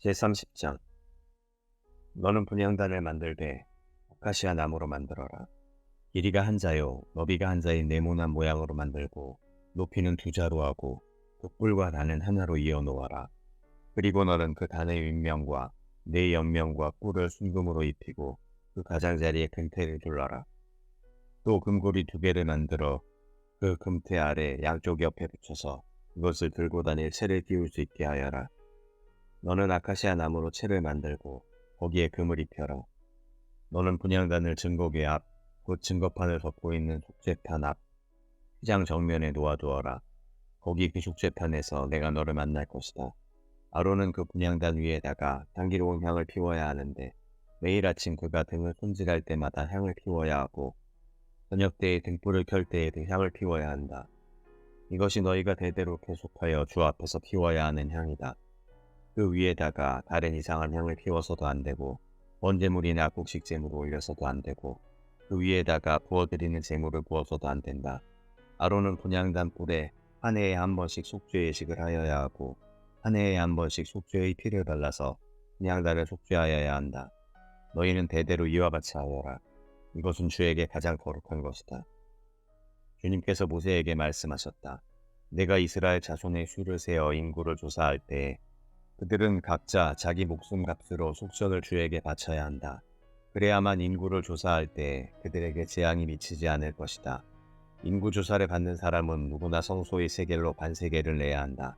제30장 너는 분향단을 만들되 아카시아 나무로 만들어라. 길이가 한 자요 너비가 한 자의 네모난 모양으로 만들고 높이는 2자로 하고 그 뿔과 단은 하나로 이어 놓아라. 그리고 너는 그 단의 윗면과 네 옆면과 뿔을 순금으로 입히고 그 가장자리에 금태를 둘러라. 또 금고리 2개를 만들어 그 금태 아래 양쪽 옆에 붙여서 그것을 들고 다닐 채를 끼울 수 있게 하여라. 너는 아카시아 나무로 채를 만들고 거기에 금을 입혀라. 너는 분향단을 증거궤 앞, 곧 증거판을 덮고 있는 속죄판 앞, 휘장 정면에 놓아두어라. 거기 그 속죄판에서 내가 너를 만날 것이다. 아론은 그 분향단 위에다가 향기로운 향을 피워야 하는데 매일 아침 그가 등을 손질할 때마다 향을 피워야 하고 저녁 때에 등불을 켤 때에도 향을 피워야 한다. 이것이 너희가 대대로 계속하여 주 앞에서 피워야 하는 향이다. 그 위에다가 다른 이상한 향을 피워서도 안 되고 번제물이나 곡식 제물을 올려서도 안 되고 그 위에다가 부어드리는 제물을 부어서도 안 된다. 아론은 분향단 뿔에 한 해에 한 번씩 속죄 예식을 하여야 하고 한 해에 한 번씩 속죄의 피를 발라서 분향단을 속죄하여야 한다. 너희는 대대로 이와 같이 하여라. 이것은 주에게 가장 거룩한 것이다. 주님께서 모세에게 말씀하셨다. 내가 이스라엘 자손의 수를 세어 인구를 조사할 때 그들은 각자 자기 목숨 값으로 속전을 주에게 바쳐야 한다. 그래야만 인구를 조사할 때 그들에게 재앙이 미치지 않을 것이다. 인구 조사를 받는 사람은 누구나 성소의 세겔로 반세겔을 내야 한다.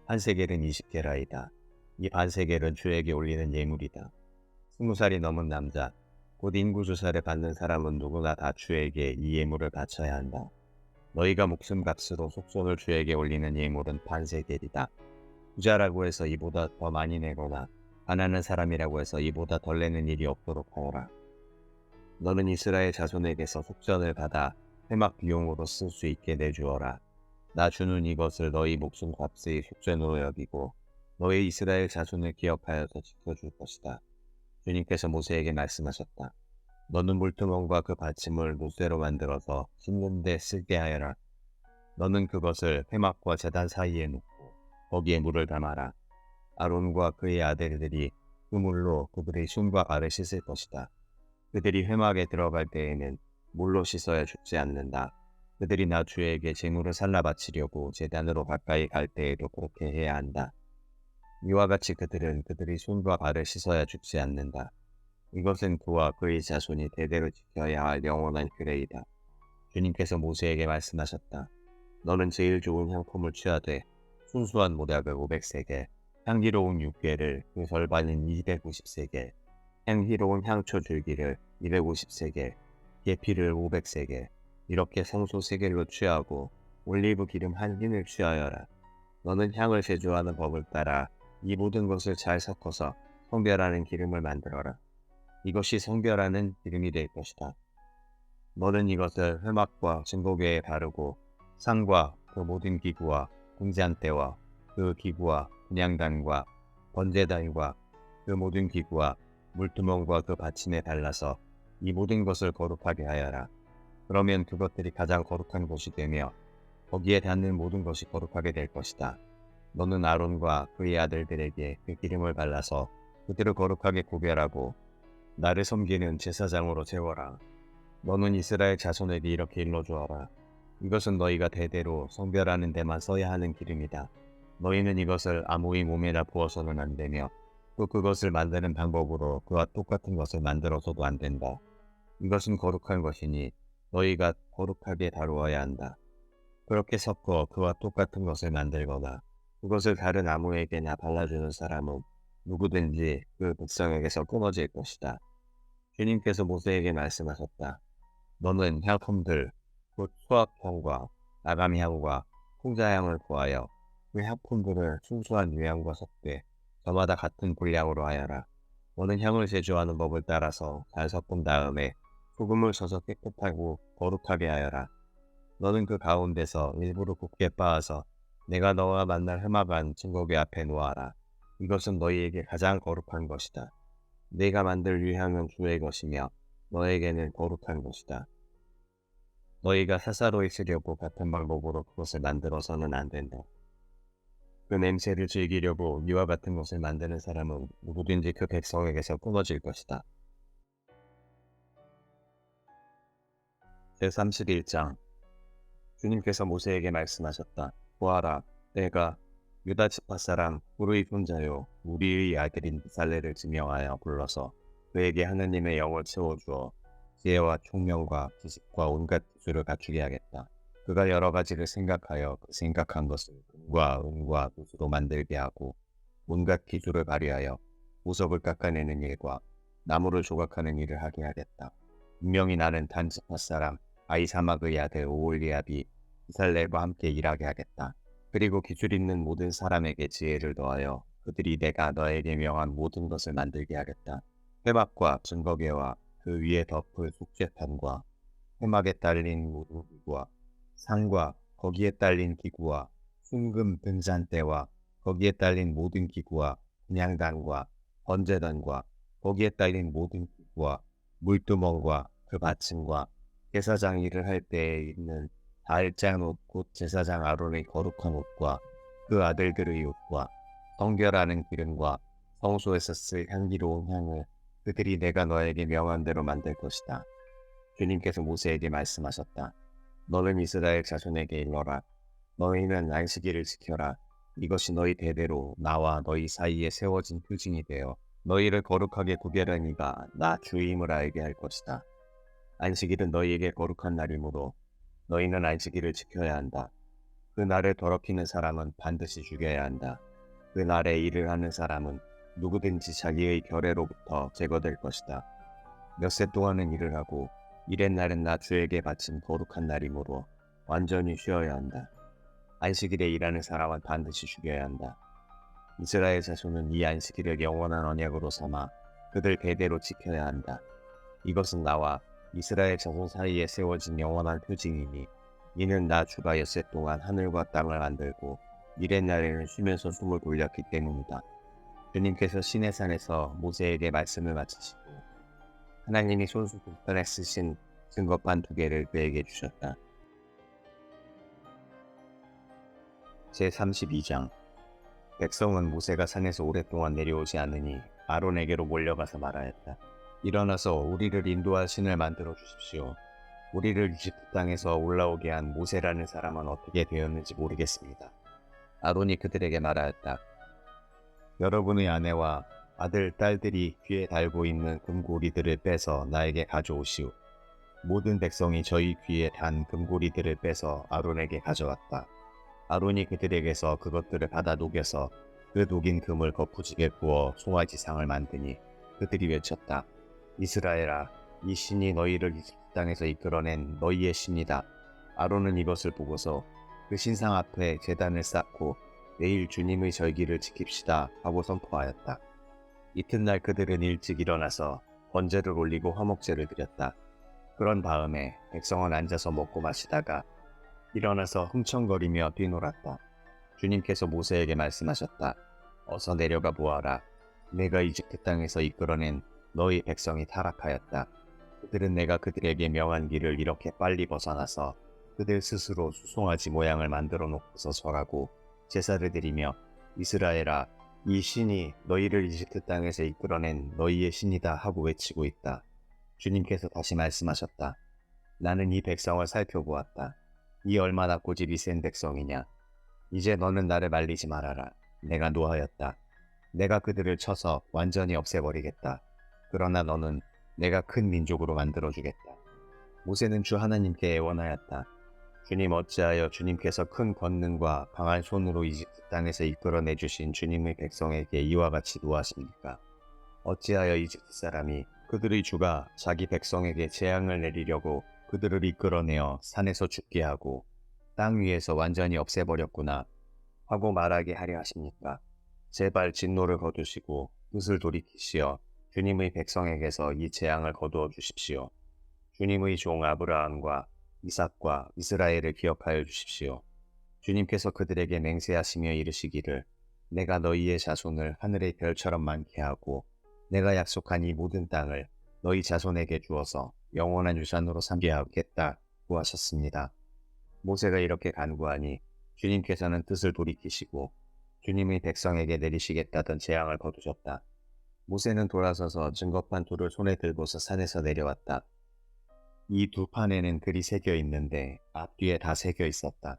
한 세겔은 20게라이다. 이 반세겔은 주에게 올리는 예물이다. 20살이 넘은 남자, 곧 인구 조사를 받는 사람은 누구나 다 주에게 이 예물을 바쳐야 한다. 너희가 목숨 값으로 속전을 주에게 올리는 예물은 반세겔이다. 부자라고 해서 이보다 더 많이 내거나 가난한 사람이라고 해서 이보다 덜 내는 일이 없도록 하여라. 너는 이스라엘 자손에게서 속전을 받아 회막 비용으로 쓸 수 있게 내주어라. 나 주는 이것을 너희 목숨 값의 속전으로 여기고 너희 이스라엘 자손을 기억하여서 지켜줄 것이다. 주님께서 모세에게 말씀하셨다. 너는 물두멍과 그 받침을 노쇠로 만들어서 씻는 데 쓰게 하여라. 너는 그것을 회막과 제단 사이에 놓고 거기에 물을 담아라. 아론과 그의 아들들이 그 물로 그들의 손과 발을 씻을 것이다. 그들이 회막에 들어갈 때에는 물로 씻어야 죽지 않는다. 그들이 나 주에게 제물을 살라 바치려고 제단으로 가까이 갈 때에도 그렇게 해야 한다. 이와 같이 그들은 그들의 손과 발을 씻어야 죽지 않는다. 이것은 그와 그의 자손이 대대로 지켜야 할 영원한 규례이다. 주님께서 모세에게 말씀하셨다. 너는 제일 좋은 향품을 취하되 순수한 모략을 500세겔, 향기로운 육개를 그 절반인 250세겔, 향기로운 향초 줄기를 250세겔, 계피를 500세겔, 이렇게 성소 세겔로 취하고 올리브 기름 한 흰을 취하여라. 너는 향을 제조하는 법을 따라 이 모든 것을 잘 섞어서 성별하는 기름을 만들어라. 이것이 성별하는 기름이 될 것이다. 너는 이것을 회막과 증거궤에 바르고 상과 그 모든 기구와 등잔대와 그 기구와 분향단과 번제단과 그 모든 기구와 물두멍과 그 받침에 발라서 이 모든 것을 거룩하게 하여라. 그러면 그것들이 가장 거룩한 곳이 되며 거기에 닿는 모든 것이 거룩하게 될 것이다. 너는 아론과 그의 아들들에게 그 기름을 발라서 그들을 거룩하게 구별하고 나를 섬기는 제사장으로 세워라. 너는 이스라엘 자손에게 이렇게 일러주어라. 이것은 너희가 대대로 성별하는 데만 써야 하는 기름이다. 너희는 이것을 아무의 몸에나 부어서는 안 되며 또 그것을 만드는 방법으로 그와 똑같은 것을 만들어서도 안 된다. 이것은 거룩한 것이니 너희가 거룩하게 다루어야 한다. 그렇게 섞어 그와 똑같은 것을 만들거나 그것을 다른 아무에게나 발라주는 사람은 누구든지 그 백성에게서 끊어질 것이다. 주님께서 모세에게 말씀하셨다. 너는 향품들, 곧 수확향과 나감향과 풍자향을 구하여 그 향품들을 순수한 유향과 섞되 저마다 같은 분량으로 하여라. 너는 향을 제조하는 법을 따라서 잘 섞은 다음에 소금을 쳐서 깨끗하고 거룩하게 하여라. 너는 그 가운데서 일부러 곱게 빻아서 내가 너와 만날 회막안 증거궤 앞에 놓아라. 이것은 너희에게 가장 거룩한 것이다. 내가 만들 유향은 주의 것이며 너에게는 거룩한 것이다. 너희가 사사로이 쓰려고 같은 방법으로 그것을 만들어서는 안 된다. 그 냄새를 즐기려고 이와 같은 것을 만드는 사람은 누구든지 그 백성에게서 끊어질 것이다. 제31장. 주님께서 모세에게 말씀하셨다. 보아라, 내가 유다 지파 사람 후르의 손자요 우리의 아들인 베살레를 지명하여 불러서 그에게 하느님의 영을 채워주어 지혜와 총명과 지식과 온갖 기술을 갖추게 하겠다. 그가 여러 가지를 생각하여 그 생각한 것을 금과 은과 붓으로 만들게 하고 온갖 기술을 발휘하여 보석을 깎아내는 일과 나무를 조각하는 일을 하게 하겠다. 분명히 나는 단 지파 사람 아이사막의 아들 오홀리압이 이살렐과 함께 일하게 하겠다. 그리고 기술 있는 모든 사람에게 지혜를 더하여 그들이 내가 너에게 명한 모든 것을 만들게 하겠다. 회막과 증거궤와 그 위에 덮을 속죄판과 회막에 딸린 모든 기구와 상과 거기에 딸린 기구와 순금 등잔대와 거기에 딸린 모든 기구와 분향단과 번제단과 거기에 딸린 모든 기구와 물두멍과 그 받침과 제사장 일을 할 때에 입는 달장 옷 곧 제사장 아론의 거룩한 옷과 그 아들들의 옷과 성결하는 기름과 성소에서 쓸 향기로운 향을 그들이 내가 너에게 명한 대로 만들 것이다. 주님께서 모세에게 말씀하셨다. 너는 이스라엘 자손에게 일러라. 너희는 안식일을 지켜라. 이것이 너희 대대로 나와 너희 사이에 세워진 표징이 되어 너희를 거룩하게 구별한 이가 나 주임을 알게 할 것이다. 안식일은 너희에게 거룩한 날이므로 너희는 안식일을 지켜야 한다. 그 날을 더럽히는 사람은 반드시 죽여야 한다. 그 날에 일을 하는 사람은 누구든지 자기의 결례로부터 제거될 것이다. 몇 세 동안은 일을 하고 일의 날은 나 주에게 바친 거룩한 날이므로 완전히 쉬어야 한다. 안식일에 일하는 사람은 반드시 죽여야 한다. 이스라엘 자손은 이 안식일을 영원한 언약으로 삼아 그들 대대로 지켜야 한다. 이것은 나와 이스라엘 자손 사이에 세워진 영원한 표징이니 이는 나 주가 엿새 동안 하늘과 땅을 만들고 일의 날에는 쉬면서 숨을 돌렸기 때문이다. 주님께서 시내산에서 모세에게 말씀을 마치시고 하나님이 손수 북편에 쓰신 증거판 2개를 그에게 주셨다. 제32장. 백성은 모세가 산에서 오랫동안 내려오지 않으니 아론에게로 몰려가서 말하였다. 일어나서 우리를 인도할 신을 만들어 주십시오. 우리를 이집트 땅에서 올라오게 한 모세라는 사람은 어떻게 되었는지 모르겠습니다. 아론이 그들에게 말하였다. 여러분의 아내와 아들, 딸들이 귀에 달고 있는 금고리들을 빼서 나에게 가져오시오. 모든 백성이 저희 귀에 단 금고리들을 빼서 아론에게 가져왔다. 아론이 그들에게서 그것들을 받아 녹여서 그 녹인 금을 거푸지게 구워 송아지상을 만드니 그들이 외쳤다. 이스라엘아, 이 신이 너희를 이집트 땅에서 이끌어낸 너희의 신이다. 아론은 이것을 보고서 그 신상 앞에 제단을 쌓고 내일 주님의 절기를 지킵시다 하고 선포하였다. 이튿날 그들은 일찍 일어나서 번제를 올리고 화목제를 드렸다. 그런 다음에 백성은 앉아서 먹고 마시다가 일어나서 흥청거리며 뛰놀았다. 주님께서 모세에게 말씀하셨다. 어서 내려가 보아라. 내가 이집트 땅에서 이끌어낸 너희 백성이 타락하였다. 그들은 내가 그들에게 명한 길을 이렇게 빨리 벗어나서 그들 스스로 수송아지 모양을 만들어 놓고서 절하고 제사를 드리며 이스라엘아, 이 신이 너희를 이집트 땅에서 이끌어낸 너희의 신이다 하고 외치고 있다. 주님께서 다시 말씀하셨다. 나는 이 백성을 살펴보았다. 이 얼마나 고집이 센 백성이냐. 이제 너는 나를 말리지 말아라. 내가 노하였다. 내가 그들을 쳐서 완전히 없애버리겠다. 그러나 너는 내가 큰 민족으로 만들어주겠다. 모세는 주 하나님께 애원하였다. 주님 어찌하여 주님께서 큰 권능과 강한 손으로 이집트 땅에서 이끌어내주신 주님의 백성에게 이와 같이 노하십니까? 어찌하여 이집트 사람이 그들의 주가 자기 백성에게 재앙을 내리려고 그들을 이끌어내어 산에서 죽게 하고 땅 위에서 완전히 없애버렸구나 하고 말하게 하려 하십니까? 제발 진노를 거두시고 뜻을 돌이키시어 주님의 백성에게서 이 재앙을 거두어 주십시오. 주님의 종 아브라함과 이삭과 이스라엘을 기억하여 주십시오. 주님께서 그들에게 맹세하시며 이르시기를 내가 너희의 자손을 하늘의 별처럼 많게 하고 내가 약속한 이 모든 땅을 너희 자손에게 주어서 영원한 유산으로 삼게 하겠다고 하셨습니다. 모세가 이렇게 간구하니 주님께서는 뜻을 돌이키시고 주님이 백성에게 내리시겠다던 재앙을 거두셨다. 모세는 돌아서서 증거판 돌을 손에 들고서 산에서 내려왔다. 이 두 판에는 글이 새겨 있는데 앞뒤에 다 새겨 있었다.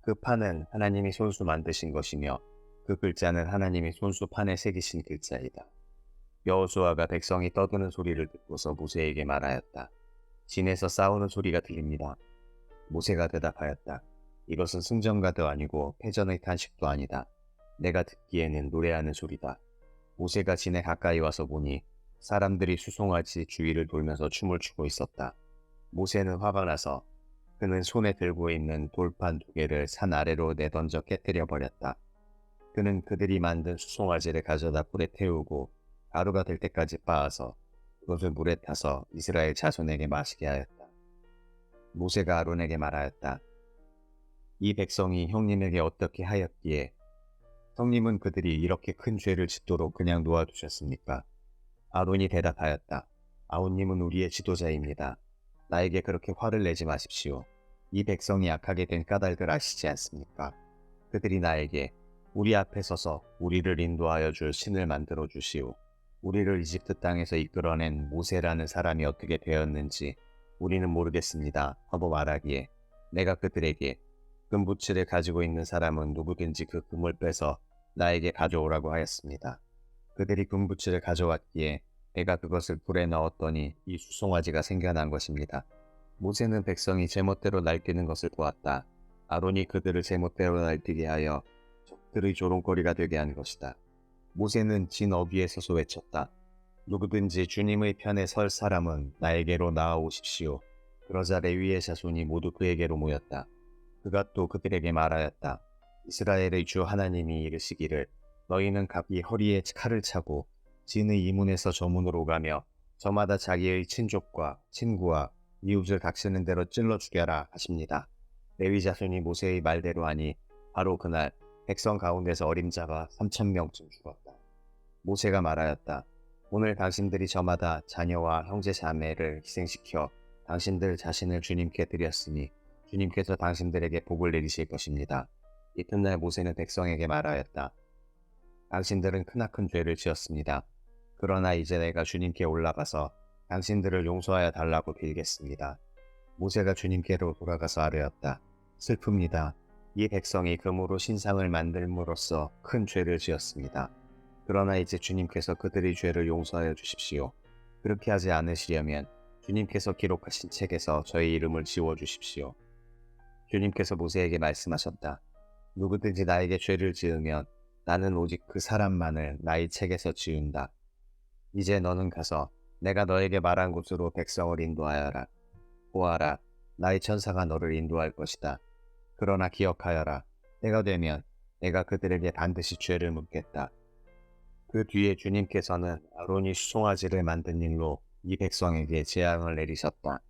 그 판은 하나님이 손수 만드신 것이며 그 글자는 하나님이 손수 판에 새기신 글자이다. 여호수아가 백성이 떠드는 소리를 듣고서 모세에게 말하였다. 진에서 싸우는 소리가 들립니다. 모세가 대답하였다. 이것은 승전가도 아니고 패전의 탄식도 아니다. 내가 듣기에는 노래하는 소리다. 모세가 진에 가까이 와서 보니 사람들이 수송아지 주위를 돌면서 춤을 추고 있었다. 모세는 화가 나서 그는 손에 들고 있는 돌판 2개를 산 아래로 내던져 깨뜨려 버렸다. 그는 그들이 만든 수송아지를 가져다 불에 태우고 가루가 될 때까지 빻아서 그것을 물에 타서 이스라엘 자손에게 마시게 하였다. 모세가 아론에게 말하였다. 이 백성이 형님에게 어떻게 하였기에 형님은 그들이 이렇게 큰 죄를 짓도록 그냥 놓아두셨습니까? 아론이 대답하였다. 아우님은 우리의 지도자입니다. 나에게 그렇게 화를 내지 마십시오. 이 백성이 악하게 된 까닭을 아시지 않습니까? 그들이 나에게 우리 앞에 서서 우리를 인도하여 줄 신을 만들어 주시오. 우리를 이집트 땅에서 이끌어낸 모세라는 사람이 어떻게 되었는지 우리는 모르겠습니다. 하고 말하기에 내가 그들에게 금부치를 가지고 있는 사람은 누구든지 그 금을 빼서 나에게 가져오라고 하였습니다. 그들이 금부치를 가져왔기에 내가 그것을 불에 넣었더니 이 수송아지가 생겨난 것입니다. 모세는 백성이 제멋대로 날뛰는 것을 보았다. 아론이 그들을 제멋대로 날뛰게 하여 적들의 조롱거리가 되게 한 것이다. 모세는 진 어귀에 서서 외쳤다. 누구든지 주님의 편에 설 사람은 나에게로 나아오십시오. 그러자 레위의 자손이 모두 그에게로 모였다. 그가 또 그들에게 말하였다. 이스라엘의 주 하나님이 이르시기를 너희는 각기 허리에 칼을 차고 진의 이문에서 저 문으로 가며 저마다 자기의 친족과 친구와 이웃을 닥치는 대로 찔러 죽여라 하십니다. 레위 자손이 모세의 말대로 하니 바로 그날 백성 가운데서 어림자가 3,000명쯤 죽었다. 모세가 말하였다. 오늘 당신들이 저마다 자녀와 형제 자매를 희생시켜 당신들 자신을 주님께 드렸으니 주님께서 당신들에게 복을 내리실 것입니다. 이튿날 모세는 백성에게 말하였다. 당신들은 크나큰 죄를 지었습니다. 그러나 이제 내가 주님께 올라가서 당신들을 용서하여 달라고 빌겠습니다. 모세가 주님께로 돌아가서 아뢰었다. 슬픕니다. 이 백성이 금으로 신상을 만들므로써 큰 죄를 지었습니다. 그러나 이제 주님께서 그들의 죄를 용서하여 주십시오. 그렇게 하지 않으시려면 주님께서 기록하신 책에서 저의 이름을 지워주십시오. 주님께서 모세에게 말씀하셨다. 누구든지 나에게 죄를 지으면 나는 오직 그 사람만을 나의 책에서 지운다. 이제 너는 가서 내가 너에게 말한 곳으로 백성을 인도하여라. 보아라, 나의 천사가 너를 인도할 것이다. 그러나 기억하여라. 때가 되면 내가 그들에게 반드시 죄를 묻겠다. 그 뒤에 주님께서는 아론이 수송아지를 만든 일로 이 백성에게 재앙을 내리셨다.